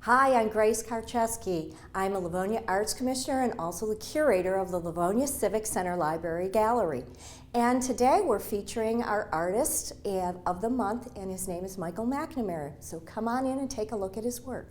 Hi, I'm Grace Karczewski. I'm a Livonia Arts Commissioner and also the curator of the Livonia Civic Center Library Gallery. And today we're featuring our artist of the month, and his name is Michael McNamara. So come on in and take a look at his work.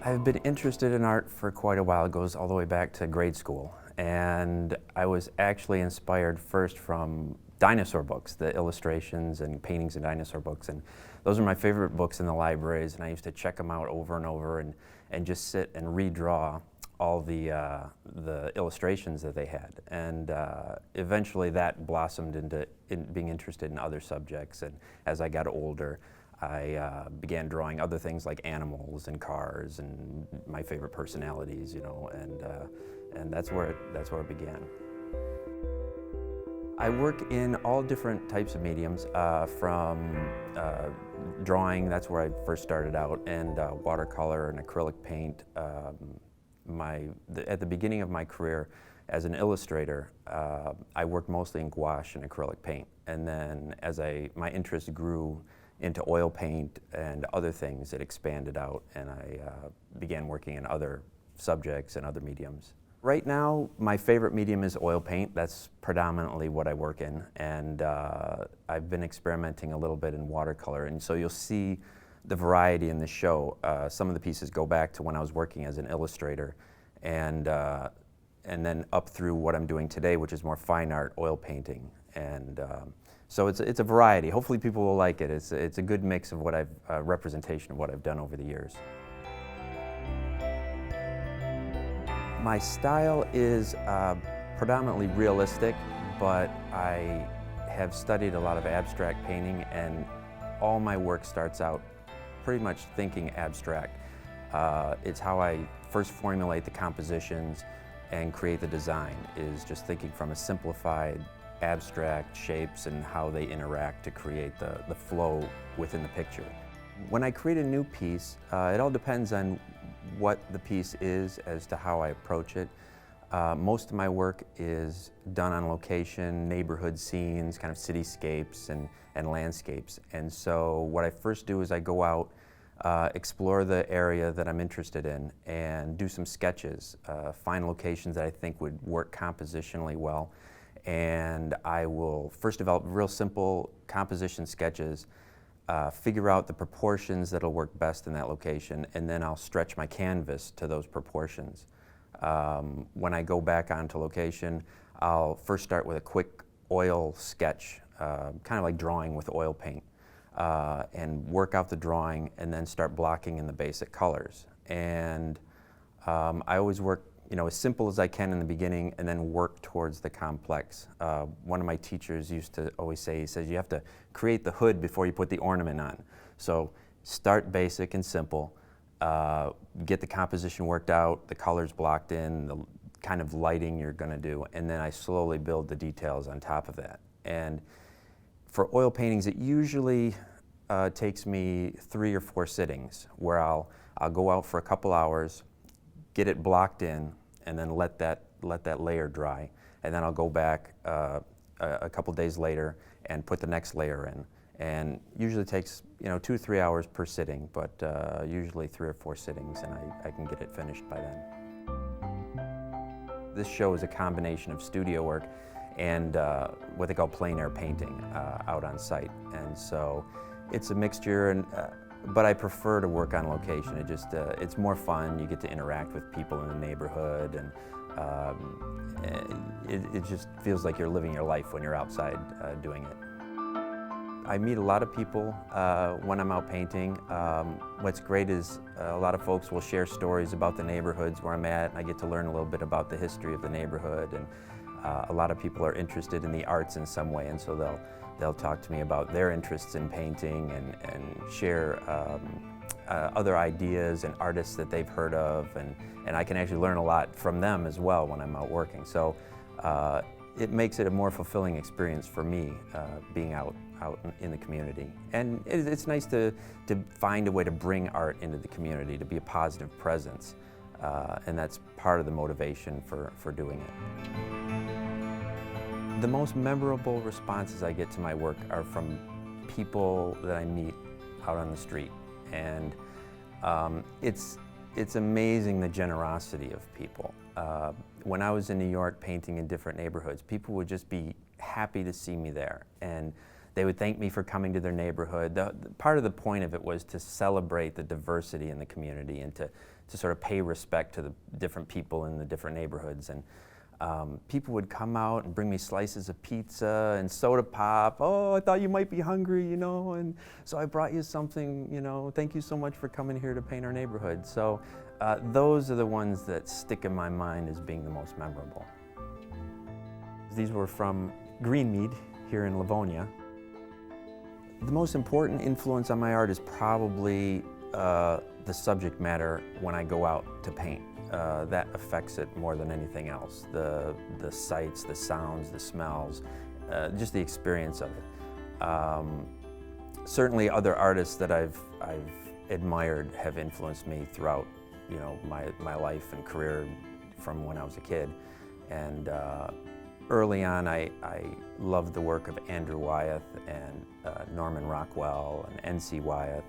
I've been interested in art for quite a while. It goes all the way back to grade school. And I was actually inspired first from dinosaur books, the illustrations and paintings in dinosaur books. And those are my favorite books in the libraries, and I used to check them out over and over and just sit and redraw all the illustrations that they had. And eventually that blossomed into being interested in other subjects. And as I got older, I began drawing other things like animals and cars and my favorite personalities, you know, and that's where it began. I work in all different types of mediums, from drawing, that's where I first started out, and watercolor and acrylic paint. At the beginning of my career as an illustrator, I worked mostly in gouache and acrylic paint, and then as my interest grew into oil paint and other things, it expanded out, and I began working in other subjects and other mediums. Right now, my favorite medium is oil paint. That's predominantly what I work in, and I've been experimenting a little bit in watercolor, and so you'll see the variety in the show. Some of the pieces go back to when I was working as an illustrator, and then up through what I'm doing today, which is more fine art, oil painting, and so it's a variety. Hopefully people will like it. It's a good mix of representation of what I've done over the years. My style is predominantly realistic, but I have studied a lot of abstract painting, and all my work starts out pretty much thinking abstract. It's how I first formulate the compositions and create the design, is just thinking from a simplified abstract shapes and how they interact to create the flow within the picture. When I create a new piece, it all depends on what the piece is as to how I approach it. Most of my work is done on location, neighborhood scenes, kind of cityscapes and landscapes. And so what I first do is I go out, explore the area that I'm interested in, and do some sketches, find locations that I think would work compositionally well. And I will first develop real simple composition sketches, figure out the proportions that'll work best in that location, and then I'll stretch my canvas to those proportions. When I go back onto location, I'll first start with a quick oil sketch, kind of like drawing with oil paint, and work out the drawing and then start blocking in the basic colors. And I always work as simple as I can in the beginning and then work towards the complex. One of my teachers used to always say, he says, you have to create the hood before you put the ornament on. So start basic and simple, get the composition worked out, the colors blocked in, the kind of lighting you're gonna do, and then I slowly build the details on top of that. And for oil paintings, it usually takes me 3 or 4 sittings where I'll go out for a couple hours, get it blocked in, and then let that layer dry. And then I'll go back a couple days later and put the next layer in. And usually takes 2 to 3 hours per sitting, but usually 3 or 4 sittings, and I can get it finished by then. This show is a combination of studio work and what they call plein air painting out on site. And so it's a mixture, but I prefer to work on location. It's more fun. You get to interact with people in the neighborhood, and it just feels like you're living your life when you're outside doing it. I meet a lot of people when I'm out painting. What's great is a lot of folks will share stories about the neighborhoods where I'm at, and I get to learn a little bit about the history of the neighborhood. And a lot of people are interested in the arts in some way, and so they'll talk to me about their interests in painting and share other ideas and artists that they've heard of, and I can actually learn a lot from them as well when I'm out working. So it makes it a more fulfilling experience for me being out out in the community. And it's nice to find a way to bring art into the community, to be a positive presence. And that's part of the motivation for doing it. The most memorable responses I get to my work are from people that I meet out on the street. And it's amazing the generosity of people. When I was in New York painting in different neighborhoods, people would just be happy to see me there. And they would thank me for coming to their neighborhood. Part of the point of it was to celebrate the diversity in the community and to sort of pay respect to the different people in the different neighborhoods. And people would come out and bring me slices of pizza and soda pop. Oh, I thought you might be hungry, you know, and so I brought you something, you know, thank you so much for coming here to paint our neighborhood. So those are the ones that stick in my mind as being the most memorable. These were from Greenmead here in Livonia. The most important influence on my art is probably the subject matter when I go out to paint. That affects it more than anything else. The sights, the sounds, the smells, just the experience of it. Certainly other artists that I've admired have influenced me throughout, you know, my life and career from when I was a kid. And early on, I loved the work of Andrew Wyeth and Norman Rockwell and N.C. Wyeth,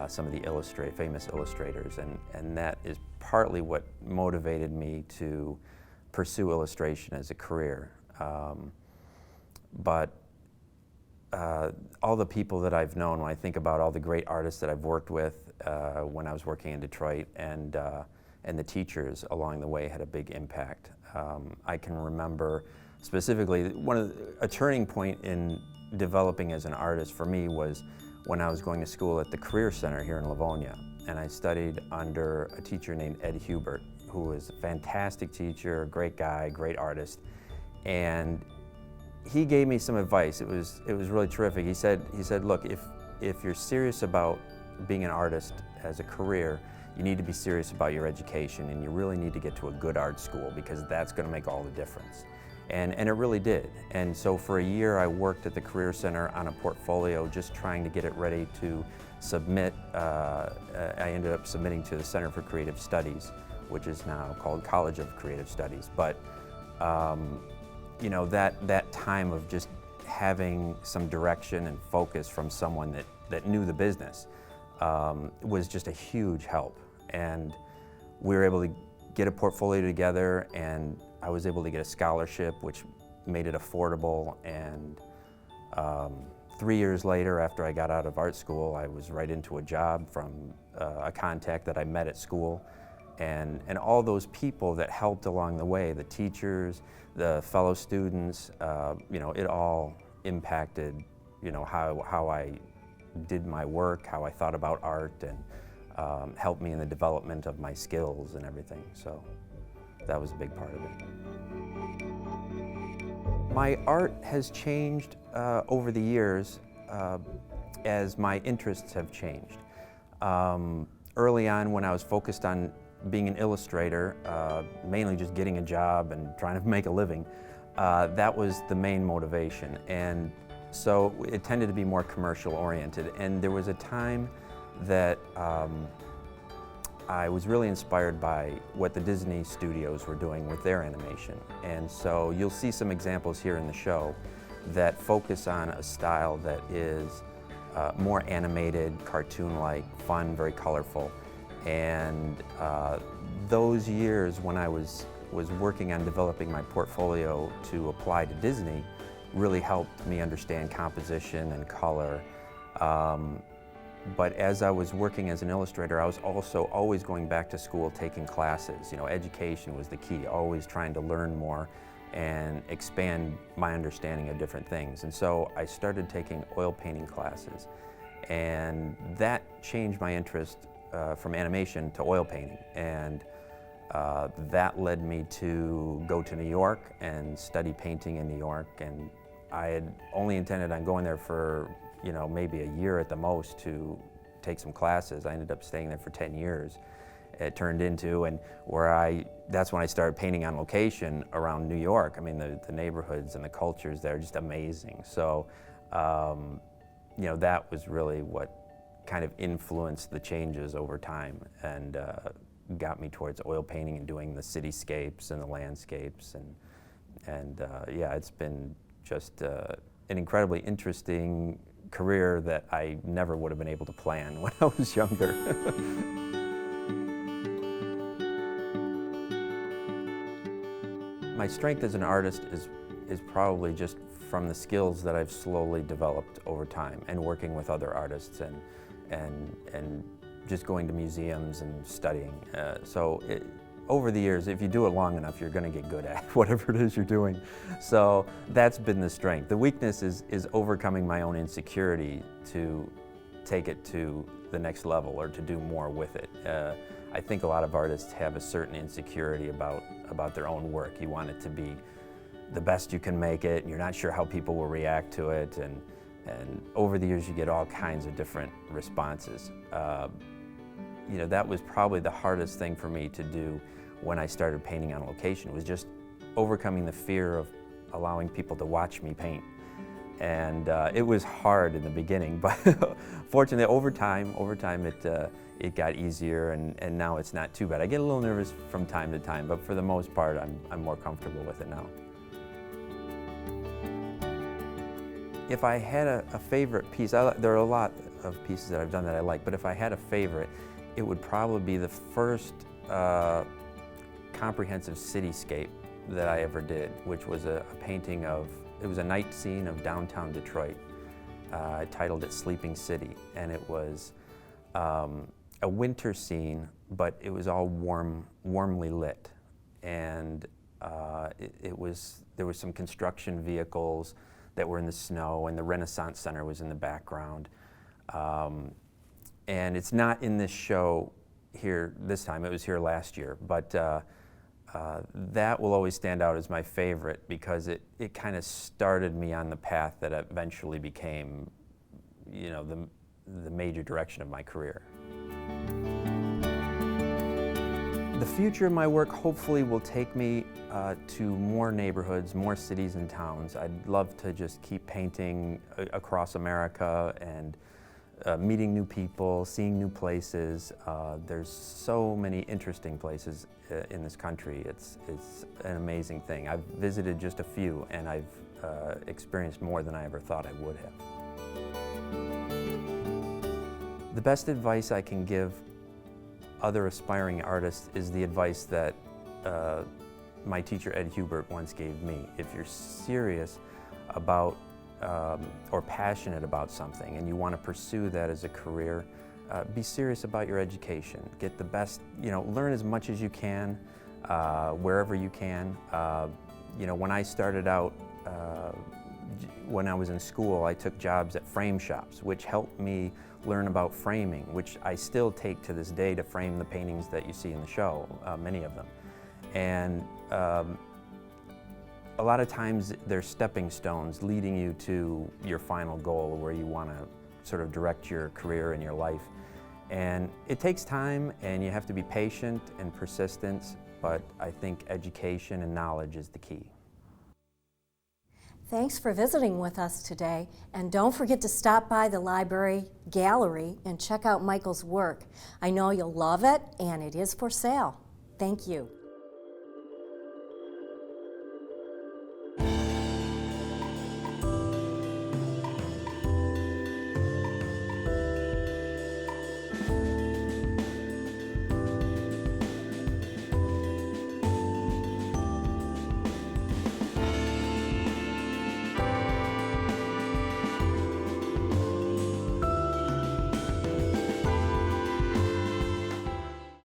some of the famous illustrators, and that is partly what motivated me to pursue illustration as a career. But all the people that I've known, when I think about all the great artists that I've worked with when I was working in Detroit, and the teachers along the way had a big impact. I can remember specifically a turning point in developing as an artist for me was when I was going to school at the Career Center here in Livonia, and I studied under a teacher named Ed Hubert, who was a fantastic teacher, a great guy, great artist, and he gave me some advice. It was really terrific. He said, look, if you're serious about being an artist as a career, you need to be serious about your education, and you really need to get to a good art school because that's going to make all the difference. And it really did. And so for a year I worked at the Career Center on a portfolio just trying to get it ready to submit. I ended up submitting to the Center for Creative Studies, which is now called College of Creative Studies. But you know, that time of just having some direction and focus from someone that knew the business was just a huge help. And we were able to get a portfolio together, and I was able to get a scholarship, which made it affordable. And 3 years later, after I got out of art school, I was right into a job from a contact that I met at school. And all those people that helped along the way, the teachers, the fellow students, you know, it all impacted, you know, how I did my work, how I thought about art, and helped me in the development of my skills and everything. So that was a big part of it. My art has changed over the years as my interests have changed. Early on, when I was focused on being an illustrator, mainly just getting a job and trying to make a living, that was the main motivation. And so it tended to be more commercial oriented. And there was a time that I was really inspired by what the Disney studios were doing with their animation. And so you'll see some examples here in the show that focus on a style that is more animated, cartoon-like, fun, very colorful. And those years when I was working on developing my portfolio to apply to Disney really helped me understand composition and color. But as I was working as an illustrator, I was also always going back to school, taking classes. You know, education was the key, always trying to learn more and expand my understanding of different things. And so I started taking oil painting classes, and that changed my interest from animation to oil painting. And that led me to go to New York and study painting in New York. And I had only intended on going there for, you know, maybe a year at the most to take some classes. I ended up staying there for 10 years. It turned into, and that's when I started painting on location around New York. I mean, the neighborhoods and the cultures there are just amazing. So You know, that was really what kind of influenced the changes over time and got me towards oil painting and doing the cityscapes and the landscapes. And yeah, it's been just an incredibly interesting career that I never would have been able to plan when I was younger. My strength as an artist is probably just from the skills that I've slowly developed over time and working with other artists and just going to museums and studying. Over the years, if you do it long enough, you're going to get good at whatever it is you're doing. So that's been the strength. The weakness is overcoming my own insecurity to take it to the next level or to do more with it. I think a lot of artists have a certain insecurity about their own work. You want it to be the best you can make it, and you're not sure how people will react to it, and over the years you get all kinds of different responses. You know, that was probably the hardest thing for me to do when I started painting on location, was just overcoming the fear of allowing people to watch me paint. And it was hard in the beginning, but fortunately over time it got easier, and now it's not too bad. I get a little nervous from time to time, but for the most part I'm more comfortable with it now. If I had a favorite piece, there are a lot of pieces that I've done that I like, but if I had a favorite, it would probably be the first comprehensive cityscape that I ever did, which was a painting of, it was a night scene of downtown Detroit. I titled it Sleeping City, and it was a winter scene, but it was all warmly lit. And there was some construction vehicles that were in the snow, and the Renaissance Center was in the background. And it's not in this show here this time, it was here last year, but that will always stand out as my favorite because it kind of started me on the path that eventually became, you know, the major direction of my career. The future of my work hopefully will take me to more neighborhoods, more cities and towns. I'd love to just keep painting across America and meeting new people, seeing new places. There's so many interesting places in this country. It's an amazing thing. I've visited just a few, and I've experienced more than I ever thought I would have. The best advice I can give other aspiring artists is the advice that my teacher Ed Hubert once gave me. If you're serious about or passionate about something and you want to pursue that as a career, be serious about your education. Get the best, you know, learn as much as you can, wherever you can. You know, when I started out, when I was in school, I took jobs at frame shops, which helped me learn about framing, which I still take to this day to frame the paintings that you see in the show, many of them. And a lot of times they're stepping stones leading you to your final goal where you want to sort of direct your career and your life. And it takes time, and you have to be patient and persistent, but I think education and knowledge is the key. Thanks for visiting with us today, and don't forget to stop by the library gallery and check out Michael's work. I know you'll love it, and it is for sale. Thank you.